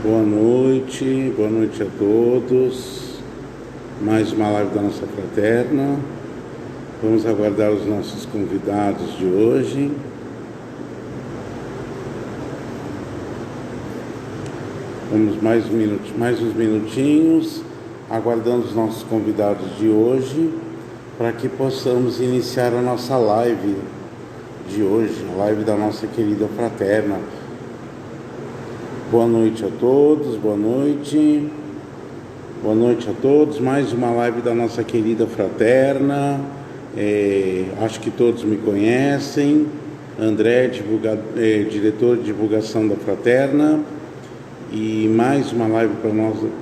Boa noite a todos. Mais uma live da nossa fraterna. Vamos aguardar os nossos convidados de hoje. Vamos mais uns minutinhos, aguardando os nossos convidados de hoje, para que possamos iniciar a nossa live de hoje, a live da nossa querida fraterna. Boa noite a todos, boa noite. Boa noite a todos, mais uma live da nossa querida fraterna. Acho que todos me conhecem. André, diretor de divulgação da fraterna. E mais uma live para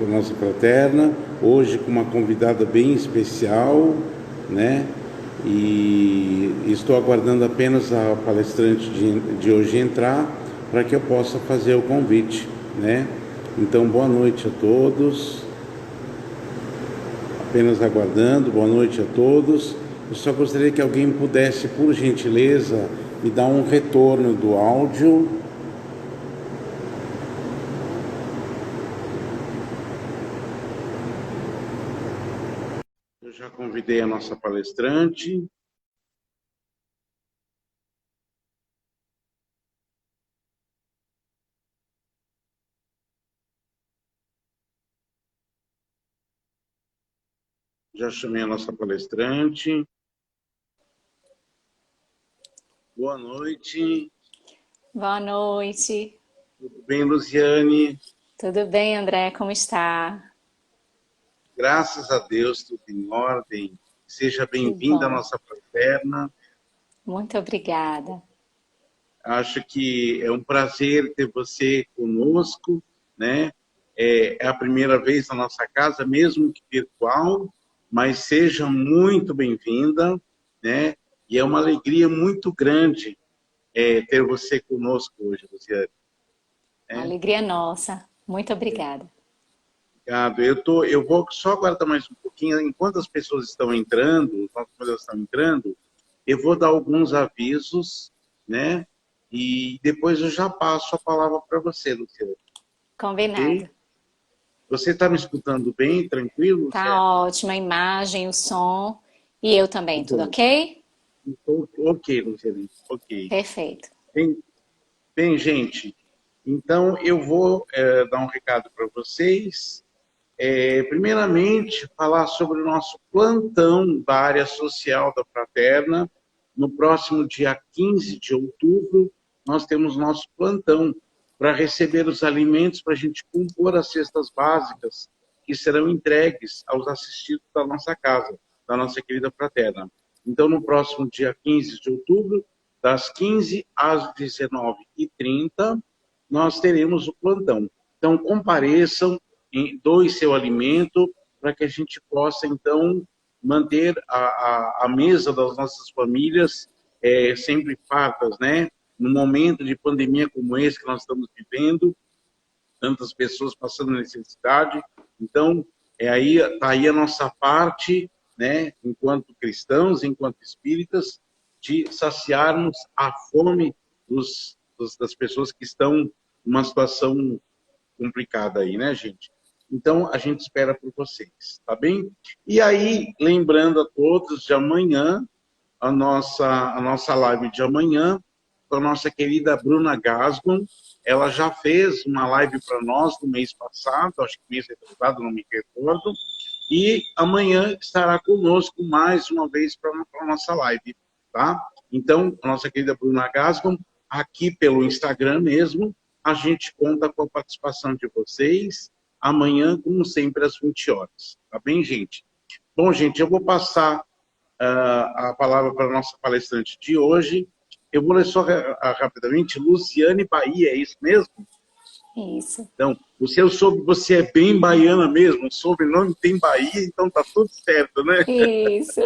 nossa fraterna, hoje com uma convidada bem especial, né? E estou aguardando apenas a palestrante de hoje entrar, para que eu possa fazer o convite, né? Então, boa noite a todos. Apenas aguardando, boa noite a todos. Eu só gostaria que alguém pudesse, por gentileza, me dar um retorno do áudio. Eu já convidei a nossa palestrante. Já chamei a nossa palestrante. Boa noite. Boa noite. Tudo bem, Luziane? Tudo bem, André? Como está? Graças a Deus, tudo em ordem. Seja bem-vinda à nossa fraterna. Muito obrigada. Acho que é um prazer ter você conosco, né? É a primeira vez na nossa casa, mesmo que virtual, mas seja muito bem-vinda, né? E é uma alegria muito grande ter você conosco hoje, Luziane. Alegria nossa. Muito obrigada. Obrigado. Eu vou só aguardar mais um pouquinho. Enquanto as pessoas estão entrando, eu vou dar alguns avisos, né? E depois eu já passo a palavra para você, Luciana. Combinado. Okay? Você está me escutando bem, tranquilo? Tá ótima a imagem, o som. E eu também, tudo ok? Ok, Luciana, ok. Perfeito. Bem, gente, então eu vou dar um recado para vocês. Primeiramente, falar sobre o nosso plantão da área social da Fraterna. No próximo dia 15 de outubro, nós temos nosso plantão para receber os alimentos para a gente compor as cestas básicas que serão entregues aos assistidos da nossa casa, da nossa querida Fraterna. Então, no próximo dia 15 de outubro, das 15 às 19h30, nós teremos o plantão. Então, compareçam, doe seu alimento, para que a gente possa, então, manter a mesa das nossas famílias sempre fartas, né? No momento de pandemia como esse que nós estamos vivendo, tantas pessoas passando necessidade. Então, tá aí a nossa parte, né? Enquanto cristãos, enquanto espíritas, de saciarmos a fome das pessoas que estão numa situação complicada aí, né, gente? Então, a gente espera por vocês, tá bem? E aí, lembrando a todos, de amanhã, a nossa live de amanhã, com a nossa querida Bruna Gasgon. Ela já fez uma live para nós no mês passado, acho que mês retrasado, não me recordo, e amanhã estará conosco mais uma vez para a nossa live, tá? Então, a nossa querida Bruna Gasgon, aqui pelo Instagram mesmo, a gente conta com a participação de vocês amanhã, como sempre, às 20 horas. Tá bem, gente? Bom, gente, eu vou passar a palavra para a nossa palestrante de hoje. Eu vou ler só rapidamente. Luziane Bahia, é isso mesmo? Isso. Então, você é bem baiana mesmo, o sobrenome tem Bahia, então tá tudo certo, né? Isso.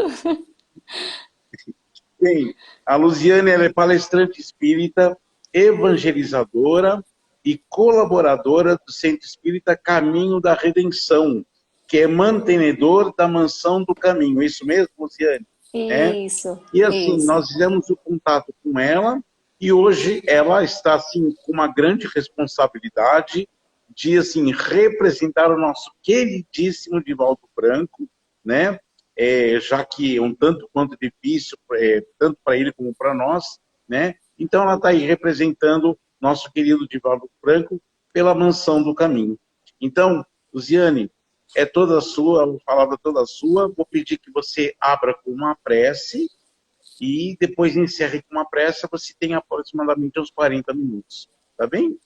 Bem, a Luziane, ela é palestrante espírita, evangelizadora e colaboradora do Centro Espírita Caminho da Redenção, que é mantenedor da Mansão do Caminho. É isso mesmo, Luziane? Isso. E assim, isso. nós fizemos o contato com ela e hoje ela está assim com uma grande responsabilidade de assim, representar o nosso queridíssimo Divaldo Franco, né? Já que é um tanto quanto difícil, tanto para ele como para nós, né? Então ela está aí representando nosso querido Divaldo Franco pela Mansão do Caminho. Então, Luziane, é toda sua, a palavra toda sua. Vou pedir que você abra com uma prece e depois encerre com uma prece. Você tem aproximadamente uns 40 minutos. Tá bem?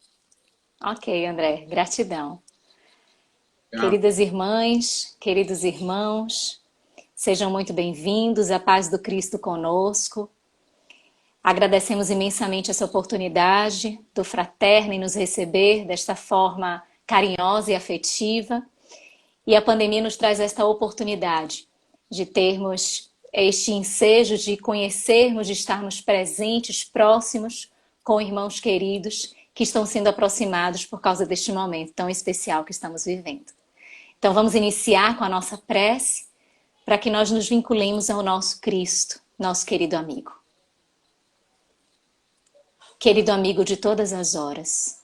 Ok, André, gratidão. Tá. Queridas irmãs, queridos irmãos, sejam muito bem-vindos, a paz do Cristo conosco. Agradecemos imensamente essa oportunidade do Fraterno em nos receber desta forma carinhosa e afetiva. E a pandemia nos traz esta oportunidade de termos este ensejo de conhecermos, de estarmos presentes, próximos com irmãos queridos que estão sendo aproximados por causa deste momento tão especial que estamos vivendo. Então vamos iniciar com a nossa prece para que nós nos vinculemos ao nosso Cristo, nosso querido amigo. Querido amigo de todas as horas,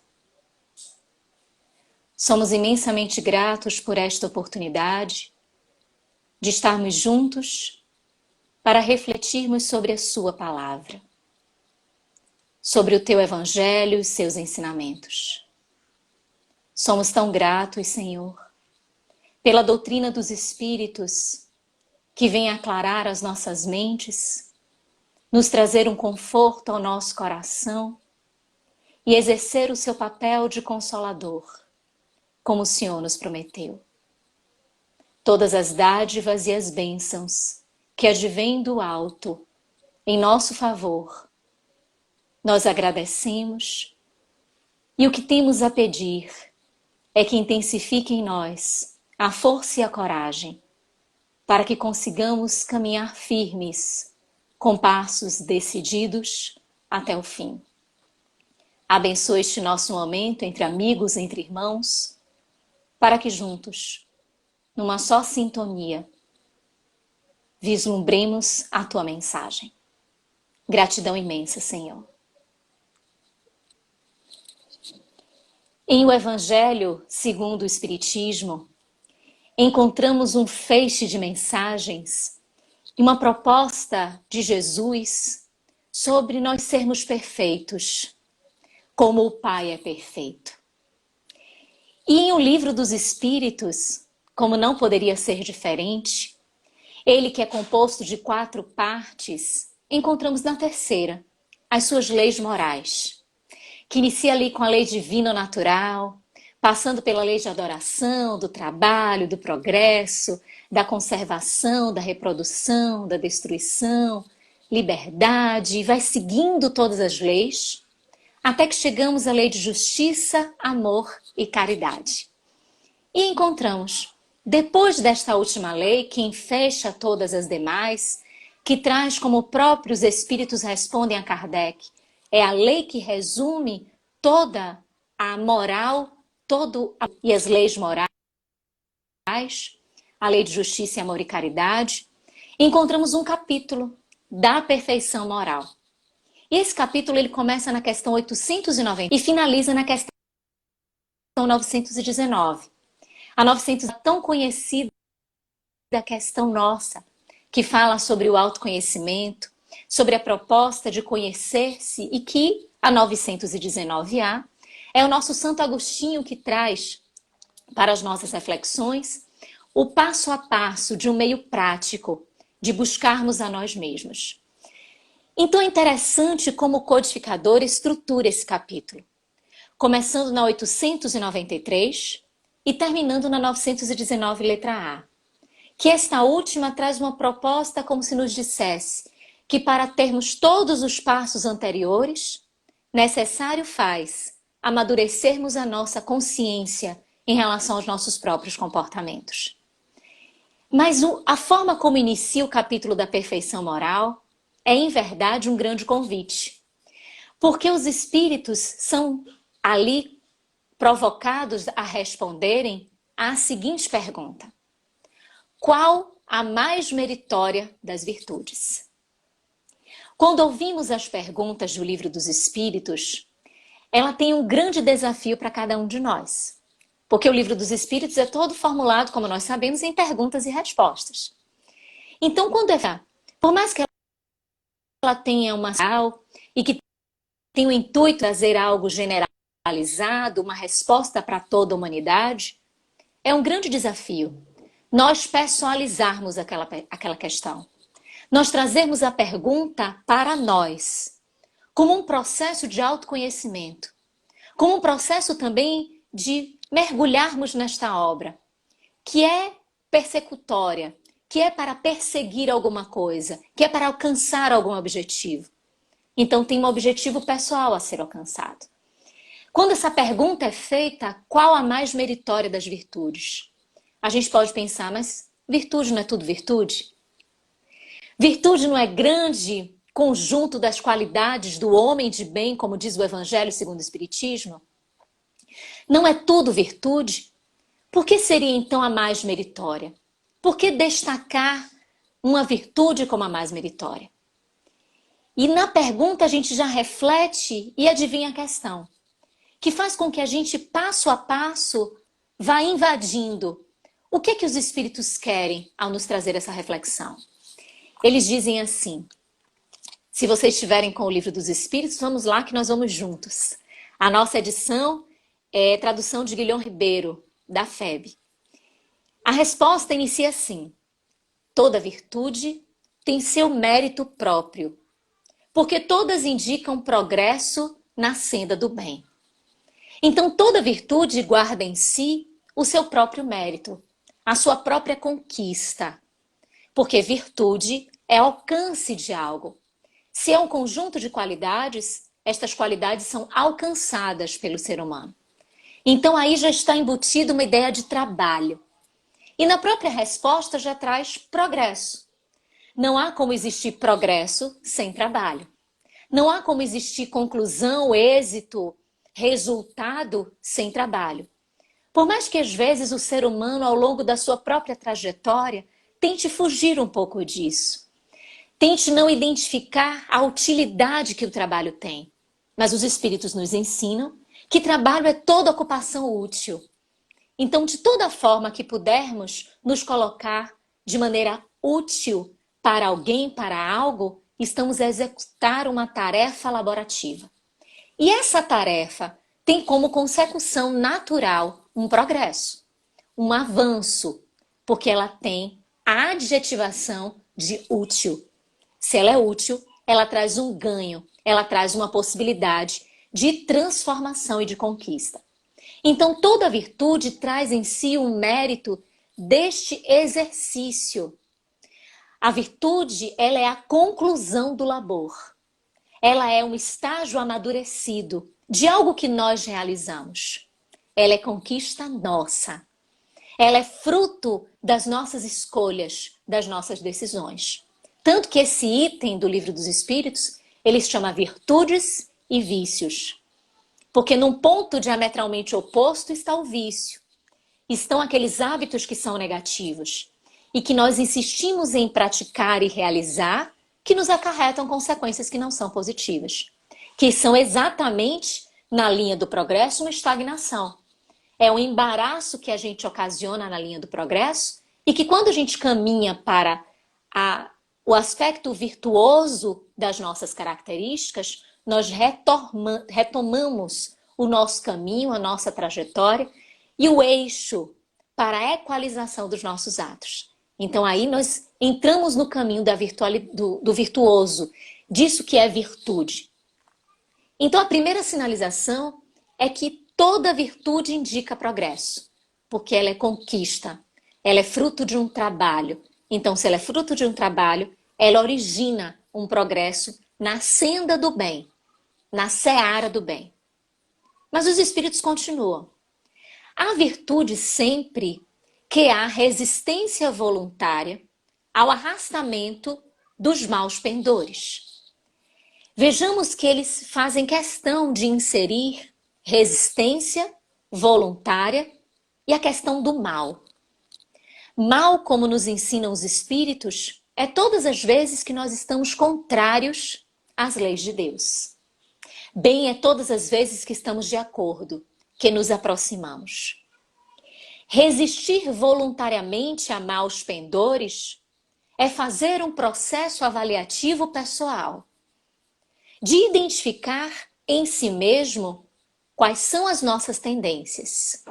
somos imensamente gratos por esta oportunidade de estarmos juntos para refletirmos sobre a sua palavra, sobre o teu evangelho e seus ensinamentos. Somos tão gratos, Senhor, pela doutrina dos Espíritos que vem aclarar as nossas mentes, nos trazer um conforto ao nosso coração e exercer o seu papel de consolador, como o Senhor nos prometeu. Todas as dádivas e as bênçãos que advêm do alto em nosso favor, nós agradecemos e o que temos a pedir é que intensifique em nós a força e a coragem para que consigamos caminhar firmes, com passos decididos até o fim. Abençoe este nosso momento entre amigos, entre irmãos, para que juntos, numa só sintonia, vislumbremos a tua mensagem. Gratidão imensa, Senhor. Em o Evangelho segundo o Espiritismo, encontramos um feixe de mensagens e uma proposta de Jesus sobre nós sermos perfeitos, como o Pai é perfeito. E em O Livro dos Espíritos, como não poderia ser diferente, ele que é composto de 4 partes, encontramos na terceira as suas leis morais, que inicia ali com a lei divina natural, passando pela lei de adoração, do trabalho, do progresso, da conservação, da reprodução, da destruição, liberdade, e vai seguindo todas as leis, até que chegamos à lei de justiça, amor e caridade. E encontramos, depois desta última lei, que fecha todas as demais, que traz como próprios espíritos respondem a Kardec, é a lei que resume toda a moral, e as leis morais, a lei de justiça, amor e caridade, encontramos um capítulo da perfeição moral. E esse capítulo ele começa na questão 890 e finaliza na questão 919. A 900 é tão conhecida questão nossa, que fala sobre o autoconhecimento, sobre a proposta de conhecer-se e que a 919A é o nosso Santo Agostinho que traz para as nossas reflexões o passo a passo de um meio prático de buscarmos a nós mesmos. Então é interessante como o codificador estrutura esse capítulo, começando na 893 e terminando na 919, letra A. Que esta última traz uma proposta como se nos dissesse que para termos todos os passos anteriores, necessário faz amadurecermos a nossa consciência em relação aos nossos próprios comportamentos. Mas a forma como inicia o capítulo da perfeição moral é, em verdade, um grande convite. Porque os espíritos são ali provocados a responderem à seguinte pergunta: qual a mais meritória das virtudes? Quando ouvimos as perguntas do Livro dos Espíritos, ela tem um grande desafio para cada um de nós. Porque o livro dos Espíritos é todo formulado, como nós sabemos, em perguntas e respostas. Então, por mais que ela tenha uma e que tenha o intuito de trazer algo generalizado, uma resposta para toda a humanidade, é um grande desafio nós pessoalizarmos aquela questão. Nós trazermos a pergunta para nós, como um processo de autoconhecimento, como um processo também de mergulharmos nesta obra, que é persecutória, que é para perseguir alguma coisa, que é para alcançar algum objetivo. Então tem um objetivo pessoal a ser alcançado. Quando essa pergunta é feita, qual a mais meritória das virtudes? A gente pode pensar, mas virtude não é tudo virtude? Virtude não é grande conjunto das qualidades do homem de bem, como diz o Evangelho segundo o Espiritismo? Não é tudo virtude? Por que seria então a mais meritória? Por que destacar uma virtude como a mais meritória? E na pergunta a gente já reflete e adivinha a questão, que faz com que a gente, passo a passo, vá invadindo. O que os espíritos querem ao nos trazer essa reflexão? Eles dizem assim, se vocês estiverem com o livro dos Espíritos, vamos lá que nós vamos juntos. A nossa edição é tradução de Guilhom Ribeiro, da FEB. A resposta inicia assim, toda virtude tem seu mérito próprio, porque todas indicam progresso na senda do bem. Então toda virtude guarda em si o seu próprio mérito, a sua própria conquista. Porque virtude é alcance de algo. Se é um conjunto de qualidades, estas qualidades são alcançadas pelo ser humano. Então aí já está embutida uma ideia de trabalho. E na própria resposta já traz progresso. Não há como existir progresso sem trabalho. Não há como existir conclusão, êxito, resultado sem trabalho. Por mais que às vezes o ser humano, ao longo da sua própria trajetória, tente fugir um pouco disso. Tente não identificar a utilidade que o trabalho tem. Mas os espíritos nos ensinam que trabalho é toda ocupação útil. Então, de toda forma que pudermos nos colocar de maneira útil para alguém, para algo, estamos a executar uma tarefa laborativa. E essa tarefa tem como consecução natural um progresso, um avanço, porque ela tem a adjetivação de útil. Se ela é útil, ela traz um ganho, ela traz uma possibilidade de transformação e de conquista. Então, toda virtude traz em si um mérito deste exercício. A virtude, ela é a conclusão do labor. Ela é um estágio amadurecido de algo que nós realizamos. Ela é conquista nossa. Ela é fruto das nossas escolhas, das nossas decisões. Tanto que esse item do Livro dos Espíritos, ele se chama virtudes e vícios. Porque num ponto diametralmente oposto está o vício. Estão aqueles hábitos que são negativos e que nós insistimos em praticar e realizar, que nos acarretam consequências que não são positivas. Que são exatamente, na linha do progresso, uma estagnação. É um embaraço que a gente ocasiona na linha do progresso e que quando a gente caminha para o aspecto virtuoso das nossas características, nós retomamos o nosso caminho, a nossa trajetória e o eixo para a equalização dos nossos atos. Então aí nós entramos no caminho do virtuoso, disso que é virtude. Então a primeira sinalização é que toda virtude indica progresso, porque ela é conquista, ela é fruto de um trabalho. Então se ela é fruto de um trabalho, ela origina um progresso na senda do bem, na seara do bem. Mas os espíritos continuam. A virtude sempre que há resistência voluntária ao arrastamento dos maus pendores. Vejamos que eles fazem questão de inserir resistência voluntária e a questão do mal. Mal, como nos ensinam os espíritos, é todas as vezes que nós estamos contrários às leis de Deus. Bem é todas as vezes que estamos de acordo, que nos aproximamos. Resistir voluntariamente a maus pendores é fazer um processo avaliativo pessoal, de identificar em si mesmo quais são as nossas tendências.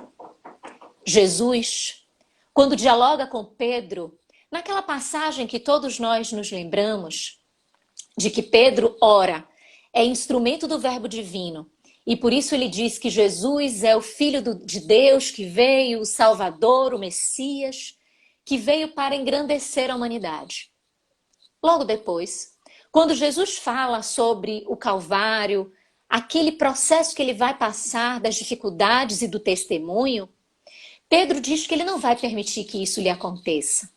Jesus, quando dialoga com Pedro, naquela passagem que todos nós nos lembramos, de que Pedro ora, é instrumento do verbo divino, e por isso ele diz que Jesus é o Filho de Deus que veio, o Salvador, o Messias, que veio para engrandecer a humanidade. Logo depois, quando Jesus fala sobre o Calvário, aquele processo que ele vai passar das dificuldades e do testemunho, Pedro diz que ele não vai permitir que isso lhe aconteça.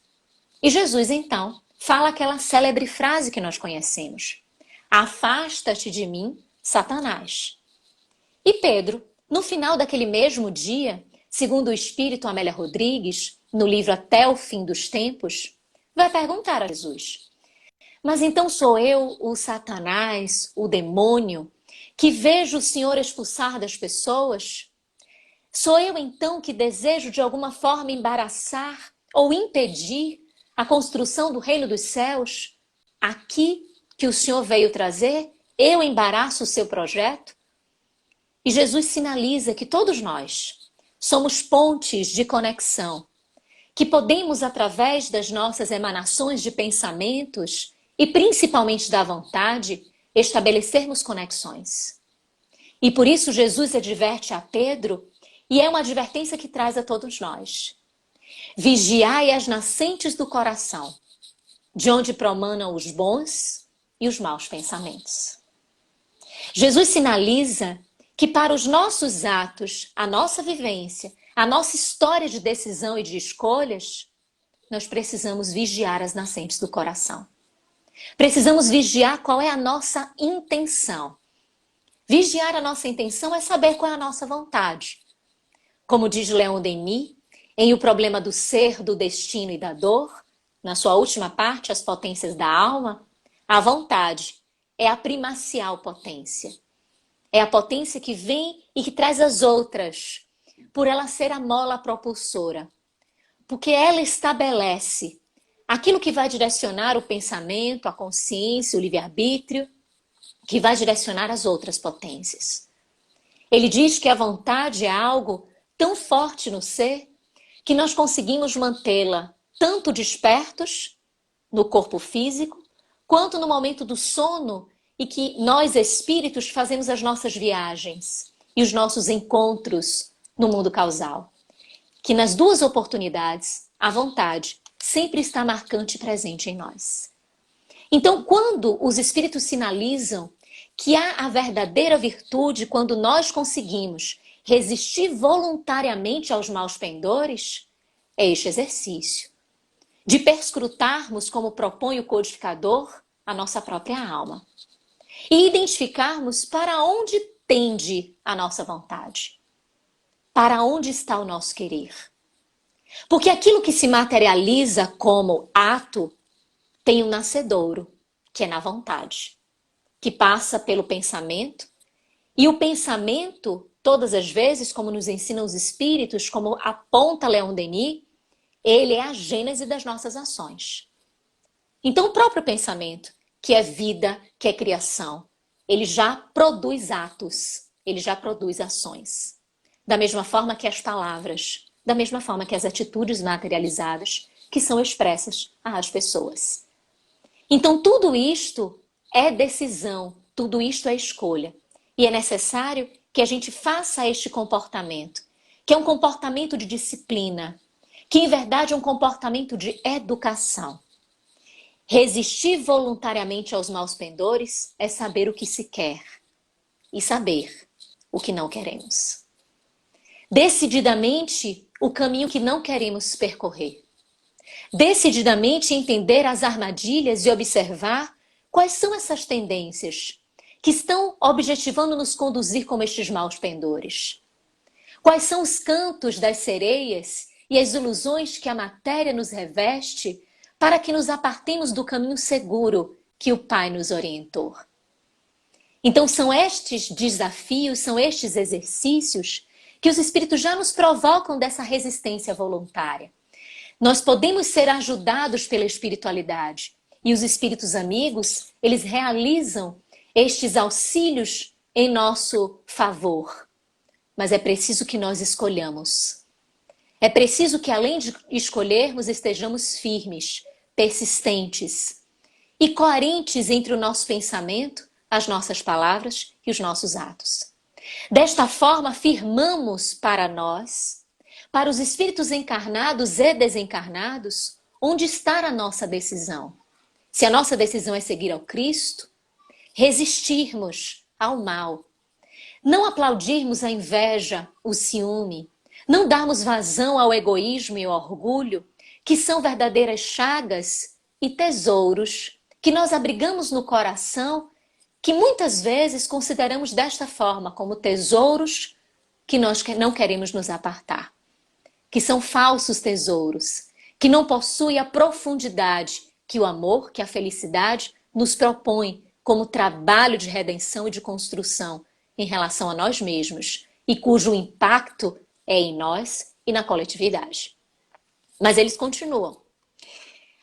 E Jesus, então, fala aquela célebre frase que nós conhecemos: afasta-te de mim, Satanás. E Pedro, no final daquele mesmo dia, segundo o Espírito Amélia Rodrigues, no livro Até o Fim dos Tempos, vai perguntar a Jesus: mas então sou eu, o Satanás, o demônio, que vejo o Senhor expulsar das pessoas? Sou eu então que desejo de alguma forma embaraçar ou impedir a construção do reino dos céus? Aqui que o Senhor veio trazer, eu embaraço o seu projeto? E Jesus sinaliza que todos nós somos pontes de conexão, que podemos, através das nossas emanações de pensamentos e principalmente da vontade, estabelecermos conexões. E por isso Jesus adverte a Pedro, e é uma advertência que traz a todos nós: vigiai as nascentes do coração, de onde promanam os bons e os maus pensamentos. Jesus sinaliza que para os nossos atos, a nossa vivência, a nossa história de decisão e de escolhas, nós precisamos vigiar as nascentes do coração. Precisamos vigiar qual é a nossa intenção. Vigiar a nossa intenção é saber qual é a nossa vontade. Como diz Leon Denis, em O Problema do Ser, do Destino e da Dor, na sua última parte, As Potências da Alma, a vontade é a primacial potência. É a potência que vem e que traz as outras, por ela ser a mola propulsora. Porque ela estabelece aquilo que vai direcionar o pensamento, a consciência, o livre-arbítrio, que vai direcionar as outras potências. Ele diz que a vontade é algo tão forte no ser que nós conseguimos mantê-la tanto despertos no corpo físico, quanto no momento do sono, e que nós, espíritos, fazemos as nossas viagens e os nossos encontros no mundo causal. Que nas duas oportunidades, a vontade sempre está marcante e presente em nós. Então, quando os espíritos sinalizam que há a verdadeira virtude quando nós conseguimos resistir voluntariamente aos maus pendores, é este exercício de perscrutarmos, como propõe o codificador, a nossa própria alma. E identificarmos para onde tende a nossa vontade. Para onde está o nosso querer. Porque aquilo que se materializa como ato tem um nascedouro, que é na vontade, que passa pelo pensamento. E o pensamento, todas as vezes, como nos ensinam os espíritos, como aponta Leon Denis, ele é a gênese das nossas ações. Então o próprio pensamento, que é vida, que é criação, ele já produz atos, ele já produz ações. Da mesma forma que as palavras, da mesma forma que as atitudes materializadas, que são expressas às pessoas. Então tudo isto é decisão, tudo isto é escolha. E é necessário que a gente faça este comportamento, que é um comportamento de disciplina, que em verdade é um comportamento de educação. Resistir voluntariamente aos maus pendores é saber o que se quer e saber o que não queremos. Decididamente, o caminho que não queremos percorrer. Decididamente entender as armadilhas e observar quais são essas tendências que estão objetivando nos conduzir como estes maus pendores. Quais são os cantos das sereias e as ilusões que a matéria nos reveste para que nos apartemos do caminho seguro que o Pai nos orientou. Então são estes desafios, são estes exercícios que os espíritos já nos provocam dessa resistência voluntária. Nós podemos ser ajudados pela espiritualidade. E os espíritos amigos, eles realizam estes auxílios em nosso favor. Mas é preciso que nós escolhamos. É preciso que, além de escolhermos, estejamos firmes, persistentes e coerentes entre o nosso pensamento, as nossas palavras e os nossos atos. Desta forma, afirmamos para nós, para os espíritos encarnados e desencarnados, onde está a nossa decisão. Se a nossa decisão é seguir ao Cristo, resistirmos ao mal, não aplaudirmos a inveja, o ciúme, não darmos vazão ao egoísmo e ao orgulho, que são verdadeiras chagas e tesouros que nós abrigamos no coração, que muitas vezes consideramos desta forma, como tesouros que nós não queremos nos apartar, que são falsos tesouros, que não possuem a profundidade que o amor, que a felicidade nos propõe como trabalho de redenção e de construção em relação a nós mesmos e cujo impacto é em nós e na coletividade. Mas eles continuam.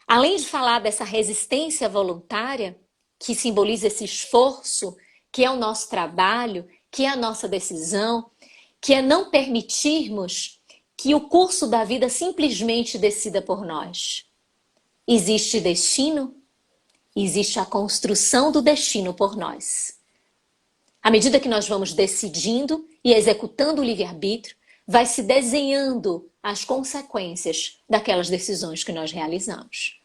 Além de falar dessa resistência voluntária, que simboliza esse esforço, que é o nosso trabalho, que é a nossa decisão, que é não permitirmos que o curso da vida simplesmente decida por nós. Existe destino, existe a construção do destino por nós. À medida que nós vamos decidindo e executando o livre-arbítrio, vai se desenhando as consequências daquelas decisões que nós realizamos.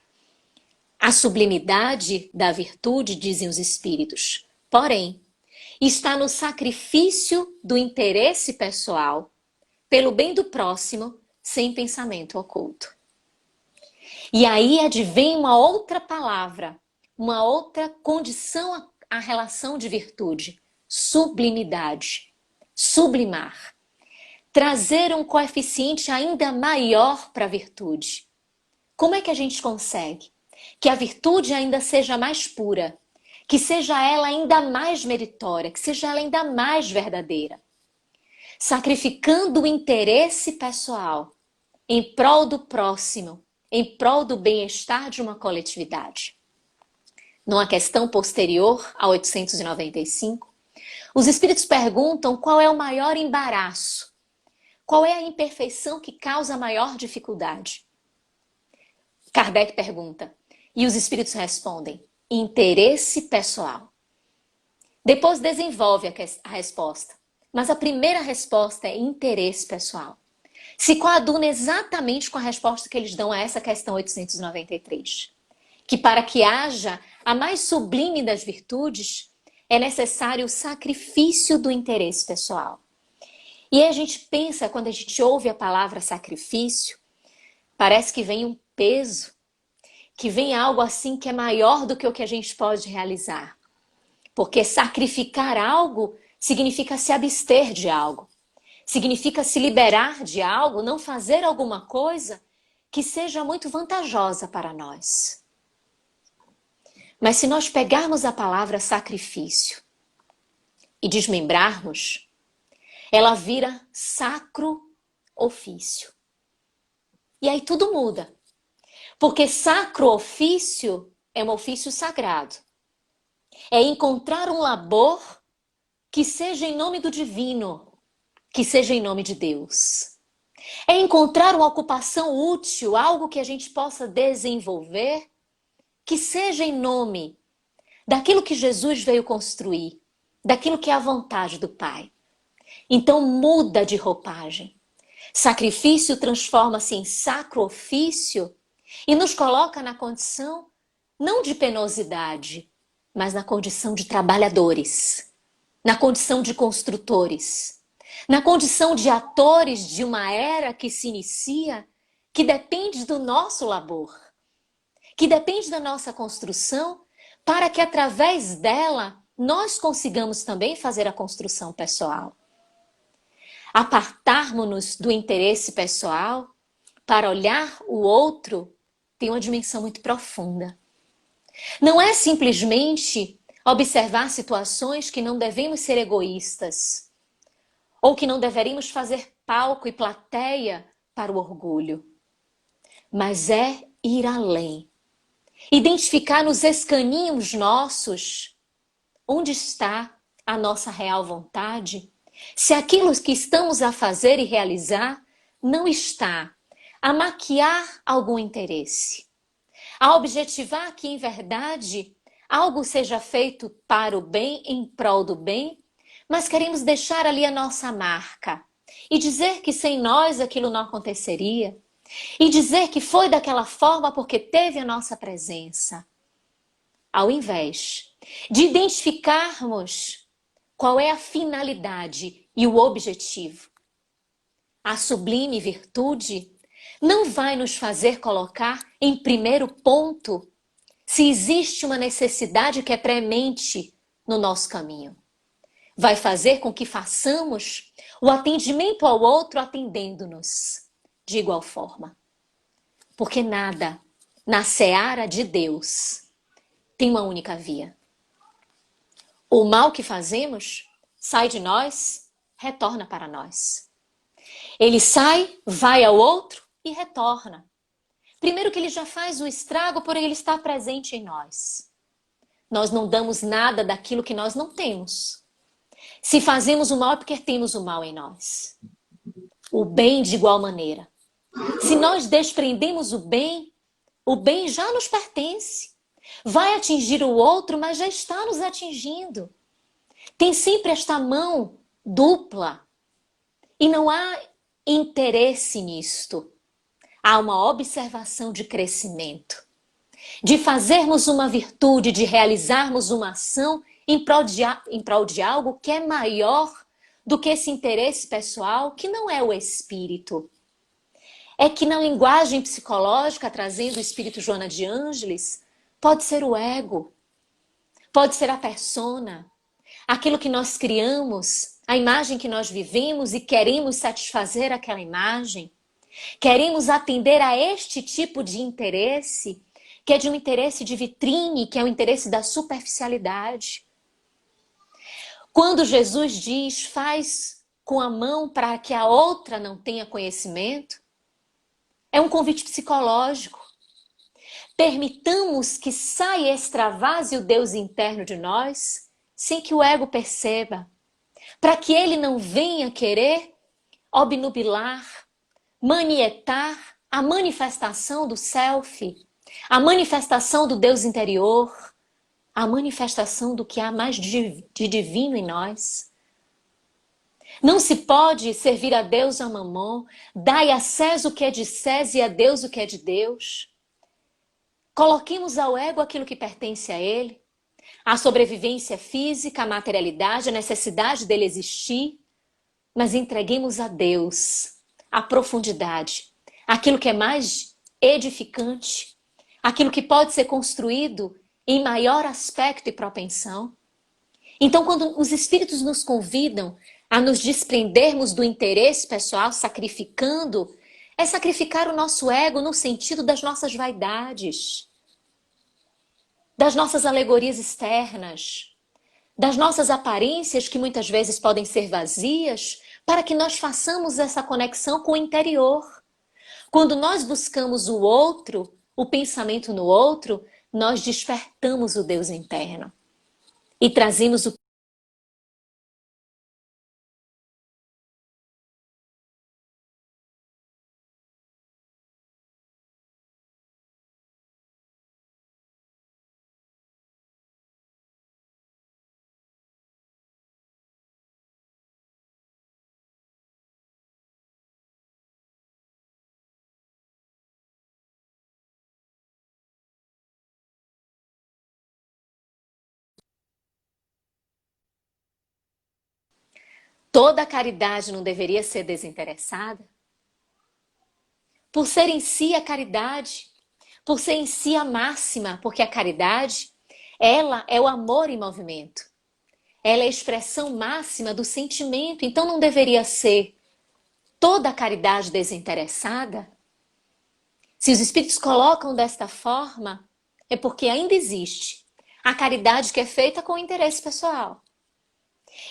A sublimidade da virtude, dizem os espíritos, porém, está no sacrifício do interesse pessoal pelo bem do próximo, sem pensamento oculto. E aí advém uma outra palavra, uma outra condição à relação de virtude, sublimidade, sublimar. Trazer um coeficiente ainda maior para a virtude. Como é que a gente consegue? Que a virtude ainda seja mais pura, que seja ela ainda mais meritória, que seja ela ainda mais verdadeira. Sacrificando o interesse pessoal em prol do próximo, em prol do bem-estar de uma coletividade. Numa questão posterior a 895, os espíritos perguntam qual é o maior embaraço, qual é a imperfeição que causa a maior dificuldade. Kardec pergunta, e os espíritos respondem, interesse pessoal. Depois desenvolve a resposta, mas a primeira resposta é interesse pessoal. Se coaduna exatamente com a resposta que eles dão a essa questão 893. Que para que haja a mais sublime das virtudes, é necessário o sacrifício do interesse pessoal. E aí a gente pensa, quando a gente ouve a palavra sacrifício, parece que vem um peso, que vem algo assim que é maior do que o que a gente pode realizar. Porque sacrificar algo significa se abster de algo. Significa se liberar de algo, não fazer alguma coisa que seja muito vantajosa para nós. Mas se nós pegarmos a palavra sacrifício e desmembrarmos, ela vira sacro ofício. E aí tudo muda. Porque sacro ofício é um ofício sagrado. É encontrar um labor que seja em nome do divino, que seja em nome de Deus. É encontrar uma ocupação útil, algo que a gente possa desenvolver, que seja em nome daquilo que Jesus veio construir, daquilo que é a vontade do Pai. Então muda de roupagem. Sacrifício transforma-se em sacro ofício e nos coloca na condição não de penosidade, mas na condição de trabalhadores, na condição de construtores, na condição de atores de uma era que se inicia, que depende do nosso labor, que depende da nossa construção, para que através dela nós consigamos também fazer a construção pessoal. Apartarmos-nos do interesse pessoal para olhar o outro tem uma dimensão muito profunda. Não é simplesmente observar situações que não devemos ser egoístas ou que não deveríamos fazer palco e plateia para o orgulho, mas é ir além. Identificar nos escaninhos nossos onde está a nossa real vontade, se aquilo que estamos a fazer e realizar não está a maquiar algum interesse, a objetivar que, em verdade, algo seja feito para o bem, em prol do bem, mas queremos deixar ali a nossa marca e dizer que sem nós aquilo não aconteceria, e dizer que foi daquela forma porque teve a nossa presença. Ao invés de identificarmos qual é a finalidade e o objetivo, a sublime virtude não vai nos fazer colocar em primeiro ponto se existe uma necessidade que é premente no nosso caminho. Vai fazer com que façamos o atendimento ao outro atendendo-nos de igual forma. Porque nada na seara de Deus tem uma única via. O mal que fazemos sai de nós, retorna para nós. Ele sai, vai ao outro e retorna. Primeiro que ele já faz o estrago por ele estar presente em nós. Nós não damos nada daquilo que nós não temos. Se fazemos o mal é porque temos o mal em nós. O bem de igual maneira. Se nós desprendemos o bem já nos pertence. Vai atingir o outro, mas já está nos atingindo. Tem sempre esta mão dupla. E não há interesse nisto. Há uma observação de crescimento. De fazermos uma virtude, de realizarmos uma ação em prol de algo que é maior do que esse interesse pessoal, que não é o espírito. É que na linguagem psicológica, trazendo o espírito Joana de Ângeles, pode ser o ego, pode ser a persona, aquilo que nós criamos, a imagem que nós vivemos e queremos satisfazer aquela imagem. Queremos atender a este tipo de interesse, que é de um interesse de vitrine, que é o interesse da superficialidade. Quando Jesus diz, faz com a mão para que a outra não tenha conhecimento, é um convite psicológico. Permitamos que saia e extravase o Deus interno de nós, sem que o ego perceba, para que ele não venha querer obnubilar, manietar a manifestação do self, a manifestação do Deus interior, a manifestação do que há mais de divino em nós. Não se pode servir a Deus a Mamon, dai a César o que é de César e a Deus o que é de Deus. Coloquemos ao ego aquilo que pertence a ele, a sobrevivência física, a materialidade, a necessidade dele existir, mas entreguemos a Deus a profundidade, aquilo que é mais edificante, aquilo que pode ser construído em maior aspecto e propensão. Então, quando os espíritos nos convidam a nos desprendermos do interesse pessoal, sacrificando, é sacrificar o nosso ego no sentido das nossas vaidades, das nossas alegorias externas, das nossas aparências que muitas vezes podem ser vazias, para que nós façamos essa conexão com o interior. Quando nós buscamos o outro, o pensamento no outro, nós despertamos o Deus interno e trazemos o Toda a caridade não deveria ser desinteressada? Por ser em si a caridade, por ser em si a máxima, porque a caridade, ela é o amor em movimento. Ela é a expressão máxima do sentimento, então não deveria ser toda a caridade desinteressada? Se os espíritos colocam desta forma, é porque ainda existe a caridade que é feita com interesse pessoal.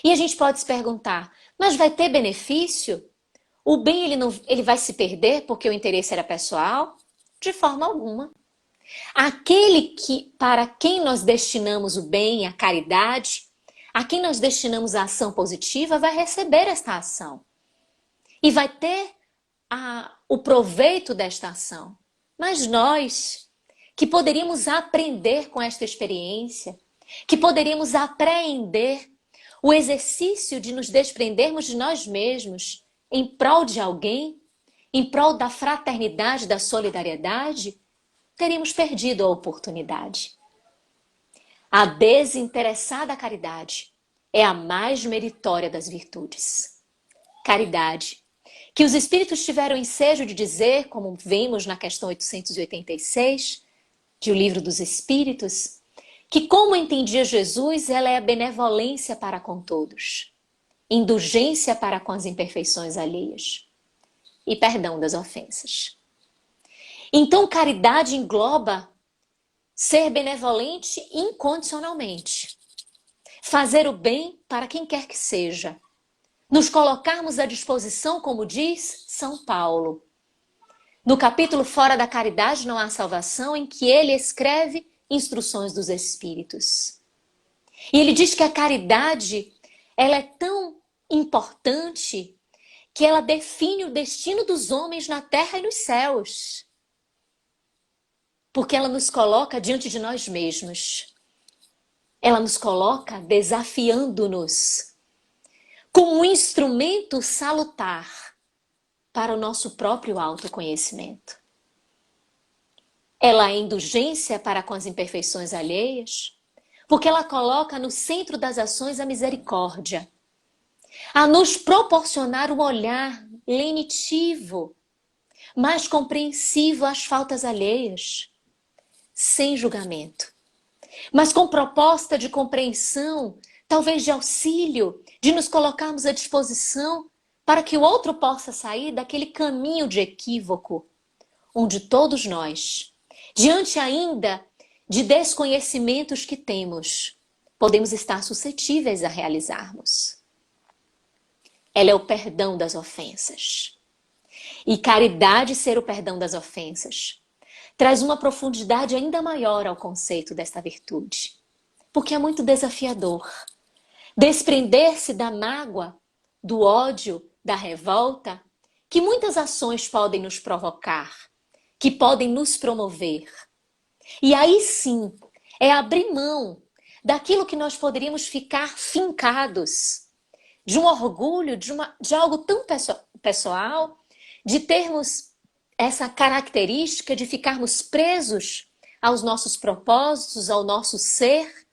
E a gente pode se perguntar, Mas vai ter benefício? O bem ele vai se perder porque o interesse era pessoal? De forma alguma. Aquele para quem nós destinamos o bem, a caridade, a quem nós destinamos a ação positiva, vai receber esta ação. E vai ter o proveito desta ação. Mas nós, que poderíamos aprender com esta experiência, que poderíamos apreender o exercício de nos desprendermos de nós mesmos em prol de alguém, em prol da fraternidade, da solidariedade, teríamos perdido a oportunidade. A desinteressada caridade é a mais meritória das virtudes. Caridade, que os espíritos tiveram ensejo de dizer, como vemos na questão 886 de O Livro dos Espíritos, que como entendia Jesus, ela é a benevolência para com todos, indulgência para com as imperfeições alheias e perdão das ofensas. Então, caridade engloba ser benevolente incondicionalmente, fazer o bem para quem quer que seja, nos colocarmos à disposição, como diz São Paulo, no capítulo Fora da Caridade Não Há Salvação, em que ele escreve Instruções dos Espíritos. E ele diz que a caridade, ela é tão importante que ela define o destino dos homens na terra e nos céus. Porque ela nos coloca diante de nós mesmos. Ela nos coloca desafiando-nos como um instrumento salutar para o nosso próprio autoconhecimento. Ela é indulgência para com as imperfeições alheias, porque ela coloca no centro das ações a misericórdia, a nos proporcionar um olhar lenitivo, mais compreensivo às faltas alheias, sem julgamento, mas com proposta de compreensão, talvez de auxílio, de nos colocarmos à disposição para que o outro possa sair daquele caminho de equívoco, onde todos nós, diante ainda de desconhecimentos que temos, podemos estar suscetíveis a realizarmos. Ela é o perdão das ofensas. E caridade ser o perdão das ofensas traz uma profundidade ainda maior ao conceito desta virtude. Porque é muito desafiador desprender-se da mágoa, do ódio, da revolta, que muitas ações podem nos provocar, que podem nos promover. E aí sim, é abrir mão daquilo que nós poderíamos ficar fincados, de um orgulho, de algo tão pessoal, de termos essa característica de ficarmos presos aos nossos propósitos, ao nosso ser,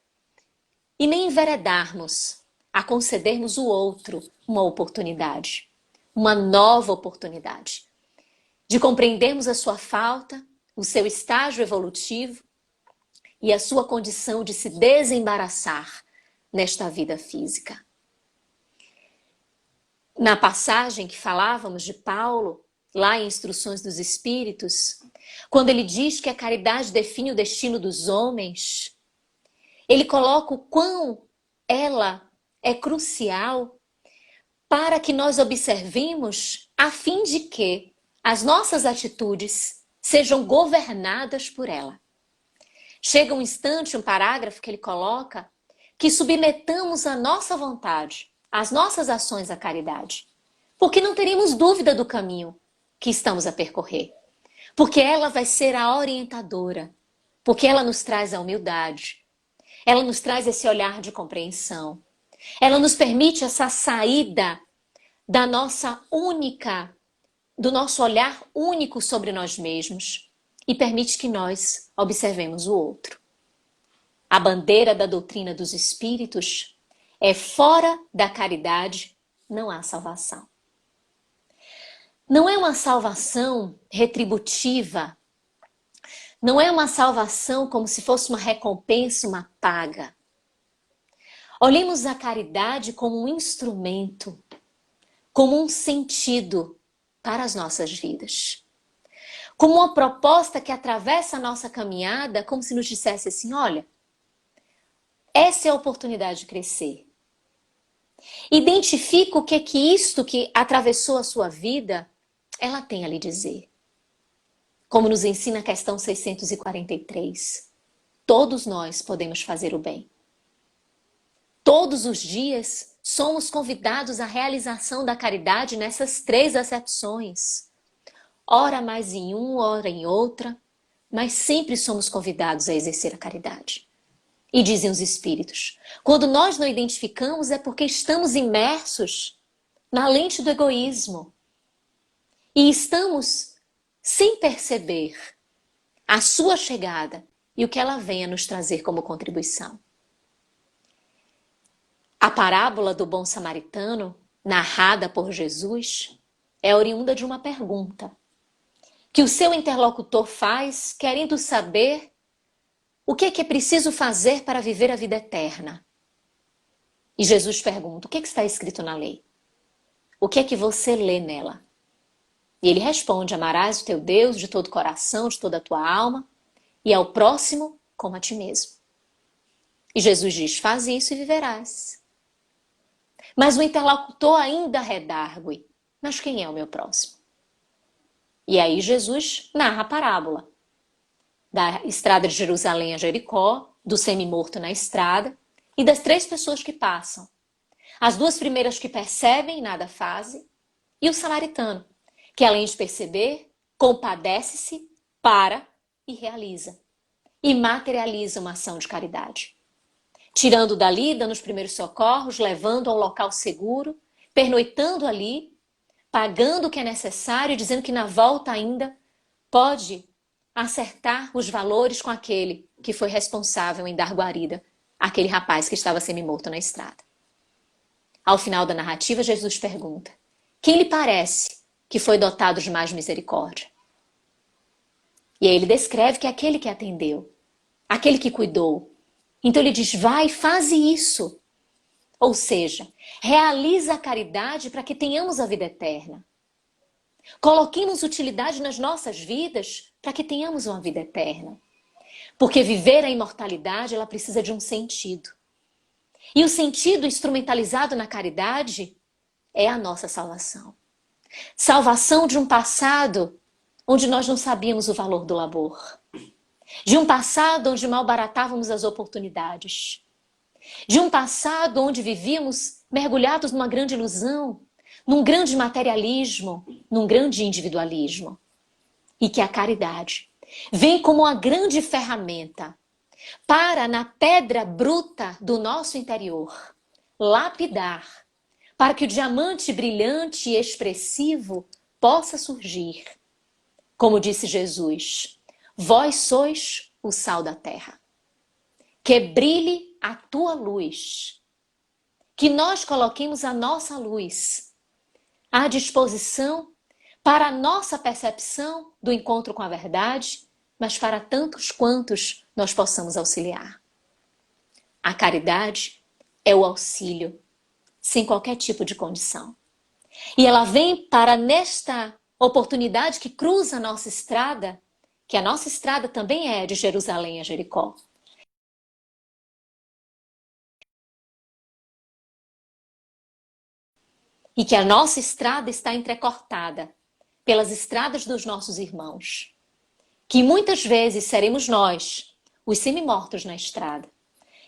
e nem enveredarmos a concedermos o outro uma oportunidade, uma nova oportunidade, de compreendermos a sua falta, o seu estágio evolutivo e a sua condição de se desembaraçar nesta vida física. Na passagem que falávamos de Paulo, lá em Instruções dos Espíritos, quando ele diz que a caridade define o destino dos homens, ele coloca o quão ela é crucial para que nós observemos a fim de que as nossas atitudes sejam governadas por ela. Chega um instante, um parágrafo que ele coloca, que submetamos a nossa vontade, as nossas ações à caridade, porque não teríamos dúvida do caminho que estamos a percorrer, porque ela vai ser a orientadora, porque ela nos traz a humildade, ela nos traz esse olhar de compreensão, ela nos permite essa saída da nossa única, do nosso olhar único sobre nós mesmos e permite que nós observemos o outro. A bandeira da doutrina dos espíritos é: fora da caridade não há salvação. Não é uma salvação retributiva, não é uma salvação como se fosse uma recompensa, uma paga. Olhemos a caridade como um instrumento, como um sentido para as nossas vidas. Como uma proposta que atravessa a nossa caminhada, como se nos dissesse assim: olha, essa é a oportunidade de crescer. Identifica o que é que isto que atravessou a sua vida, ela tem a lhe dizer. Como nos ensina a questão 643. Todos nós podemos fazer o bem. Todos os dias somos convidados à realização da caridade nessas 3 acepções. Ora mais em ora em outra, mas sempre somos convidados a exercer a caridade. E dizem os espíritos, quando nós não identificamos é porque estamos imersos na lente do egoísmo. E estamos, sem perceber, a sua chegada e o que ela vem a nos trazer como contribuição. A parábola do bom samaritano, narrada por Jesus, é oriunda de uma pergunta que o seu interlocutor faz querendo saber o que é preciso fazer para viver a vida eterna. E Jesus pergunta, o que está escrito na lei? O que é que você lê nela? E ele responde, amarás o teu Deus de todo o coração, de toda a tua alma, e ao próximo como a ti mesmo. E Jesus diz, faz isso e viverás. Mas o interlocutor ainda redargue, mas quem é o meu próximo? E aí Jesus narra a parábola da estrada de Jerusalém a Jericó, do semi-morto na estrada e das 3 pessoas que passam. As 2 primeiras que percebem, nada fazem, e o samaritano, que além de perceber, compadece-se, para e realiza. E materializa uma ação de caridade. Tirando dali, dando os primeiros socorros, levando a um local seguro, pernoitando ali, pagando o que é necessário, dizendo que na volta ainda pode acertar os valores com aquele que foi responsável em dar guarida àquele rapaz que estava semi-morto na estrada. Ao final da narrativa, Jesus pergunta, quem lhe parece que foi dotado de mais misericórdia? E aí ele descreve que é aquele que atendeu, aquele que cuidou. Então ele diz, vai, faz isso. Ou seja, realiza a caridade para que tenhamos a vida eterna. Coloquemos utilidade nas nossas vidas para que tenhamos uma vida eterna. Porque viver a imortalidade, ela precisa de um sentido. E o sentido instrumentalizado na caridade é a nossa salvação. Salvação de um passado onde nós não sabíamos o valor do labor. De um passado onde malbaratávamos as oportunidades. De um passado onde vivíamos mergulhados numa grande ilusão, num grande materialismo, num grande individualismo. E que a caridade vem como uma grande ferramenta para, na pedra bruta do nosso interior, lapidar, para que o diamante brilhante e expressivo possa surgir. Como disse Jesus, vós sois o sal da terra. Que brilhe a tua luz. Que nós coloquemos a nossa luz à disposição para a nossa percepção do encontro com a verdade, mas para tantos quantos nós possamos auxiliar. A caridade é o auxílio, sem qualquer tipo de condição. E ela vem para nesta oportunidade que cruza a nossa estrada, que a nossa estrada também é de Jerusalém a Jericó. E que a nossa estrada está entrecortada pelas estradas dos nossos irmãos. Que muitas vezes seremos nós, os semi-mortos na estrada.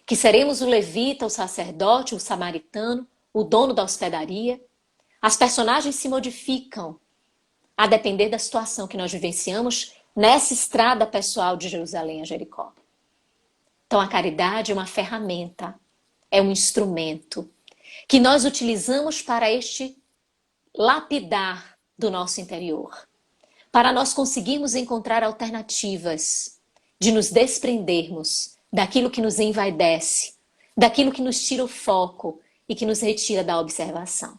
Que seremos o levita, o sacerdote, o samaritano, o dono da hospedaria. As personagens se modificam a depender da situação que nós vivenciamos nessa estrada pessoal de Jerusalém a Jericó. Então a caridade é uma ferramenta, é um instrumento que nós utilizamos para este lapidar do nosso interior. Para nós conseguirmos encontrar alternativas de nos desprendermos daquilo que nos envaidece, daquilo que nos tira o foco e que nos retira da observação.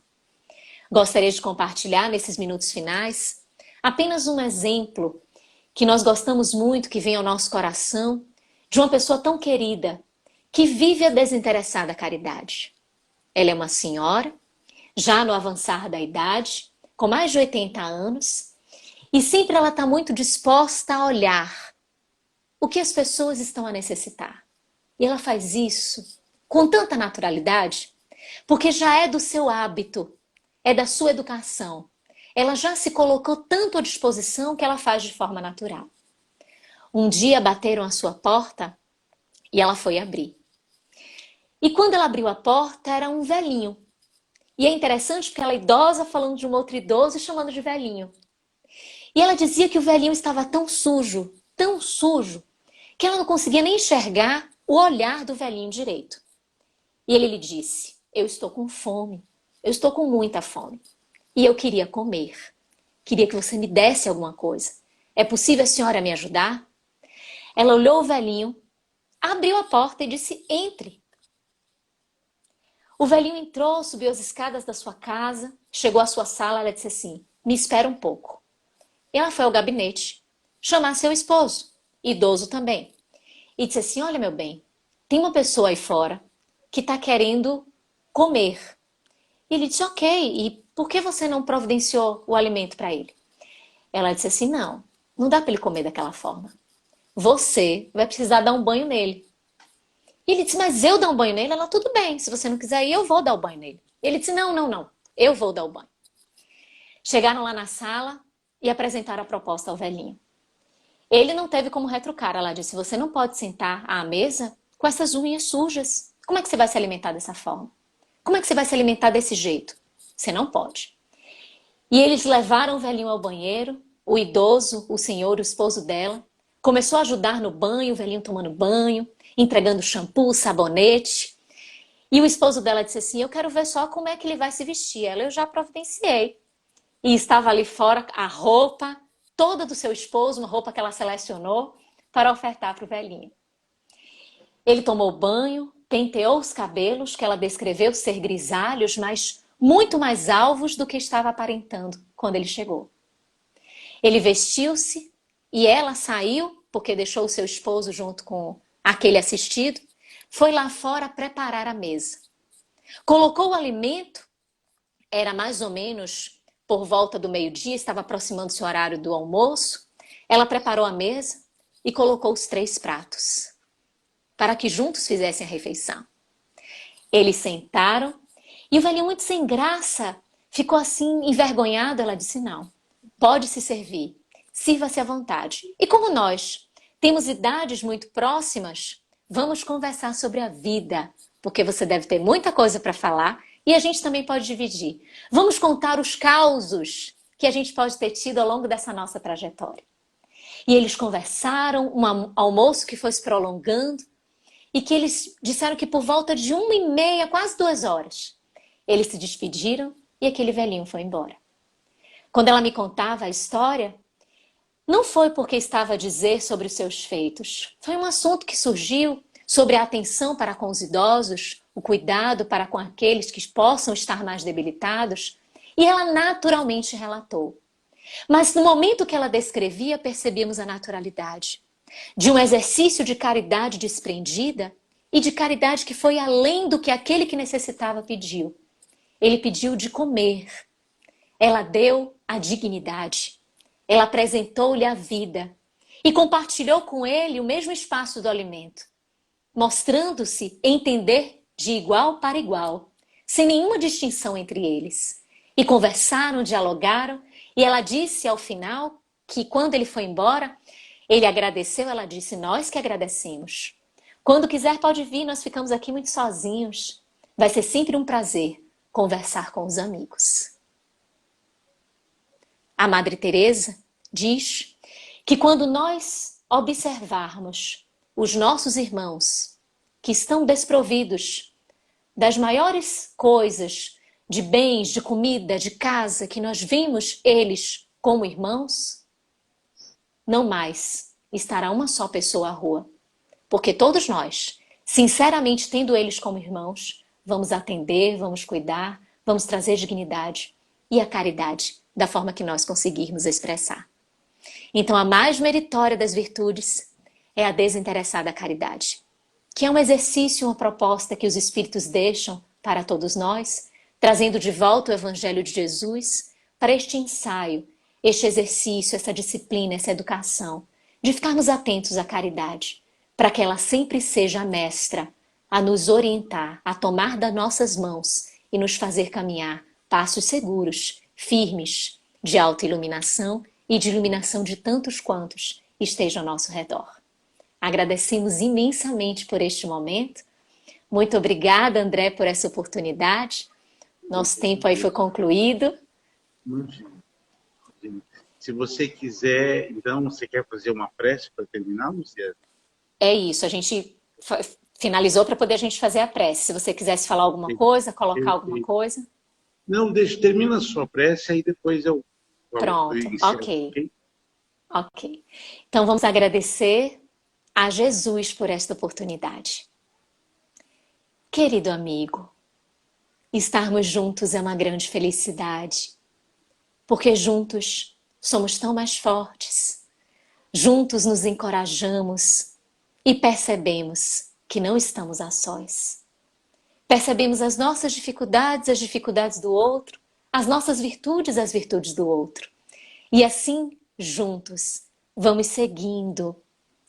Gostaria de compartilhar nesses minutos finais apenas um exemplo que nós gostamos muito, que vem ao nosso coração, de uma pessoa tão querida, que vive a desinteressada caridade. Ela é uma senhora, já no avançar da idade, com mais de 80 anos, e sempre ela está muito disposta a olhar o que as pessoas estão a necessitar. E ela faz isso com tanta naturalidade, Porque já é do seu hábito, é da sua educação. Ela já se colocou tanto à disposição que ela faz de forma natural. Um dia bateram à sua porta e ela foi abrir. E quando ela abriu a porta, era um velhinho. E é interessante porque ela é idosa falando de um outro idoso e chamando de velhinho. E ela dizia que o velhinho estava tão sujo, que ela não conseguia nem enxergar o olhar do velhinho direito. E ele lhe disse: eu estou com fome, eu estou com muita fome. E eu queria comer. Queria que você me desse alguma coisa. É possível a senhora me ajudar? Ela olhou o velhinho, abriu a porta e disse: entre. O velhinho entrou, subiu as escadas da sua casa, chegou à sua sala, ela disse assim: me espera um pouco. E ela foi ao gabinete chamar seu esposo, idoso também, e disse assim: olha, meu bem, tem uma pessoa aí fora que está querendo comer. E ele disse: ok, e por que você não providenciou o alimento para ele? Ela disse assim: não dá para ele comer daquela forma. Você vai precisar dar um banho nele. E ele disse: mas eu dar um banho nele? Ela: tudo bem, se você não quiser ir, eu vou dar o banho nele. Ele disse: não, eu vou dar o banho. Chegaram lá na sala e apresentaram a proposta ao velhinho. Ele não teve como retrucar. Ela disse: você não pode sentar à mesa com essas unhas sujas. Como é que você vai se alimentar dessa forma? Como é que você vai se alimentar desse jeito? Você não pode. E eles levaram o velhinho ao banheiro, o idoso, o senhor, o esposo dela, começou a ajudar no banho, o velhinho tomando banho, entregando shampoo, sabonete. E o esposo dela disse assim: eu quero ver só como é que ele vai se vestir. Ela: eu já providenciei. E estava ali fora a roupa toda do seu esposo, uma roupa que ela selecionou para ofertar para o velhinho. Ele tomou banho, penteou os cabelos, que ela descreveu ser grisalhos, mas muito mais alvos do que estava aparentando quando ele chegou. Ele vestiu-se e ela saiu, porque deixou o seu esposo junto com aquele assistido, foi lá fora preparar a mesa. Colocou o alimento, era mais ou menos por volta do meio-dia, estava aproximando-se o horário do almoço. Ela preparou a mesa e colocou os 3 pratos, para que juntos fizessem a refeição. Eles sentaram e o velhinho, muito sem graça, ficou assim envergonhado. Ela disse: não, pode se servir, sirva-se à vontade. E como nós temos idades muito próximas, vamos conversar sobre a vida, porque você deve ter muita coisa para falar e a gente também pode dividir. Vamos contar os causos que a gente pode ter tido ao longo dessa nossa trajetória. E eles conversaram, um almoço que foi se prolongando, e que eles disseram que por volta de 1h30, quase 2 horas, eles se despediram e aquele velhinho foi embora. Quando ela me contava a história, não foi porque estava a dizer sobre os seus feitos. Foi um assunto que surgiu sobre a atenção para com os idosos, o cuidado para com aqueles que possam estar mais debilitados, e ela naturalmente relatou. Mas no momento que ela descrevia, percebíamos a naturalidade de um exercício de caridade desprendida e de caridade que foi além do que aquele que necessitava pediu. Ele pediu de comer. Ela deu a dignidade. Ela apresentou-lhe a vida e compartilhou com ele o mesmo espaço do alimento, mostrando-se entender de igual para igual, sem nenhuma distinção entre eles. E conversaram, dialogaram, e ela disse ao final que quando ele foi embora, ele agradeceu. Ela disse: nós que agradecemos. Quando quiser pode vir, nós ficamos aqui muito sozinhos. Vai ser sempre um prazer conversar com os amigos. A Madre Teresa diz que quando nós observarmos os nossos irmãos que estão desprovidos das maiores coisas, de bens, de comida, de casa, que nós vimos eles como irmãos, não mais estará uma só pessoa à rua. Porque todos nós, sinceramente tendo eles como irmãos, vamos atender, vamos cuidar, vamos trazer dignidade e a caridade da forma que nós conseguirmos expressar. Então a mais meritória das virtudes é a desinteressada caridade, que é um exercício, uma proposta que os Espíritos deixam para todos nós, trazendo de volta o Evangelho de Jesus para este ensaio, este exercício, essa disciplina, essa educação, de ficarmos atentos à caridade, para que ela sempre seja a mestra, a nos orientar, a tomar das nossas mãos e nos fazer caminhar passos seguros, firmes, de autoiluminação e de iluminação de tantos quantos estejam ao nosso redor. Agradecemos imensamente por este momento. Muito obrigada, André, por essa oportunidade. Nosso tempo aí foi concluído. Se você quiser, então, você quer fazer uma prece para terminar, Luciana? É isso, a gente finalizou para poder a gente fazer a prece. Se você quisesse falar alguma coisa, colocar alguma coisa. Não, termina a sua prece, aí depois eu Pronto, encerro, ok. Ok. Então vamos agradecer a Jesus por esta oportunidade. Querido amigo, estarmos juntos é uma grande felicidade, porque juntos somos tão mais fortes. Juntos nos encorajamos e percebemos que não estamos a sós. Percebemos as nossas dificuldades, as dificuldades do outro, as nossas virtudes, as virtudes do outro. E assim, juntos, vamos seguindo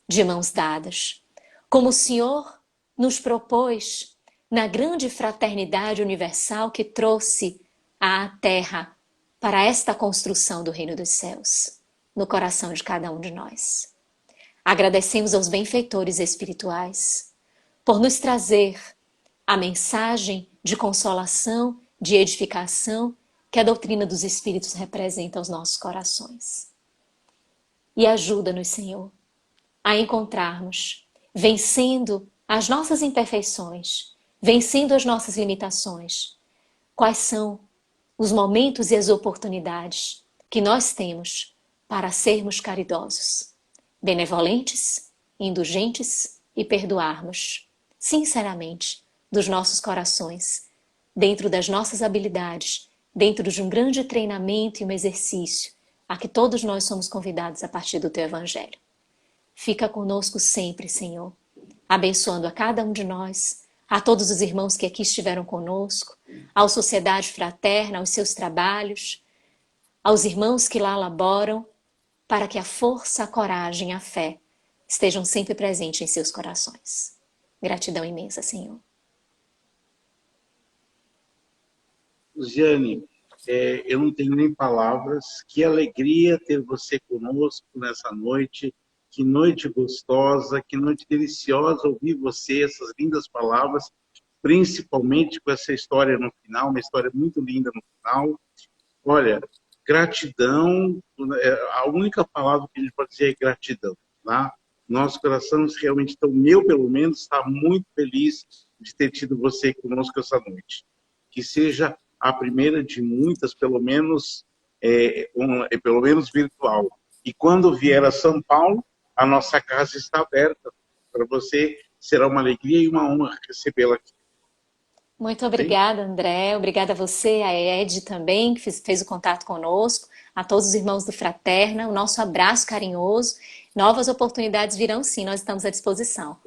de mãos dadas, como o Senhor nos propôs na grande fraternidade universal que trouxe à Terra para esta construção do Reino dos Céus, no coração de cada um de nós. Agradecemos aos benfeitores espirituais por nos trazer a mensagem de consolação, de edificação que a doutrina dos Espíritos representa aos nossos corações. E ajuda-nos, Senhor, a encontrarmos, vencendo as nossas imperfeições, vencendo as nossas limitações, quais são os momentos e as oportunidades que nós temos para sermos caridosos, benevolentes, indulgentes e perdoarmos, sinceramente, dos nossos corações, dentro das nossas habilidades, dentro de um grande treinamento e um exercício a que todos nós somos convidados a partir do Teu Evangelho. Fica conosco sempre, Senhor, abençoando a cada um de nós, a todos os irmãos que aqui estiveram conosco, à Sociedade Fraterna, aos seus trabalhos, aos irmãos que lá laboram, para que a força, a coragem, a fé estejam sempre presentes em seus corações. Gratidão imensa, Senhor. Luciane, eu não tenho nem palavras. Que alegria ter você conosco nessa noite. Que noite gostosa, que noite deliciosa ouvir você, essas lindas palavras, principalmente com essa história no final, uma história muito linda no final. Olha, gratidão, a única palavra que a gente pode dizer é gratidão. Tá? Nosso coração realmente, então, meu pelo menos, está muito feliz de ter tido você conosco essa noite. Que seja a primeira de muitas, pelo menos virtual. E quando vier a São Paulo, a nossa casa está aberta para você. Será uma alegria e uma honra recebê-la aqui. Muito obrigada, André. Obrigada a você, a Ed também, que fez o contato conosco, a todos os irmãos do Fraterna, o nosso abraço carinhoso. Novas oportunidades virão sim, nós estamos à disposição.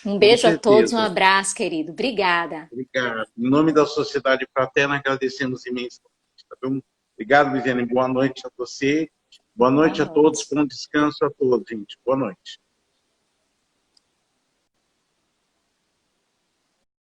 Um beijo a todos, um abraço, querido. Obrigada. Obrigado. Em nome da Sociedade Fraterna, agradecemos imensamente. Tá bom? Obrigado, Viviane. Boa noite a você. Boa noite a todos. Bom descanso a todos, gente. Boa noite.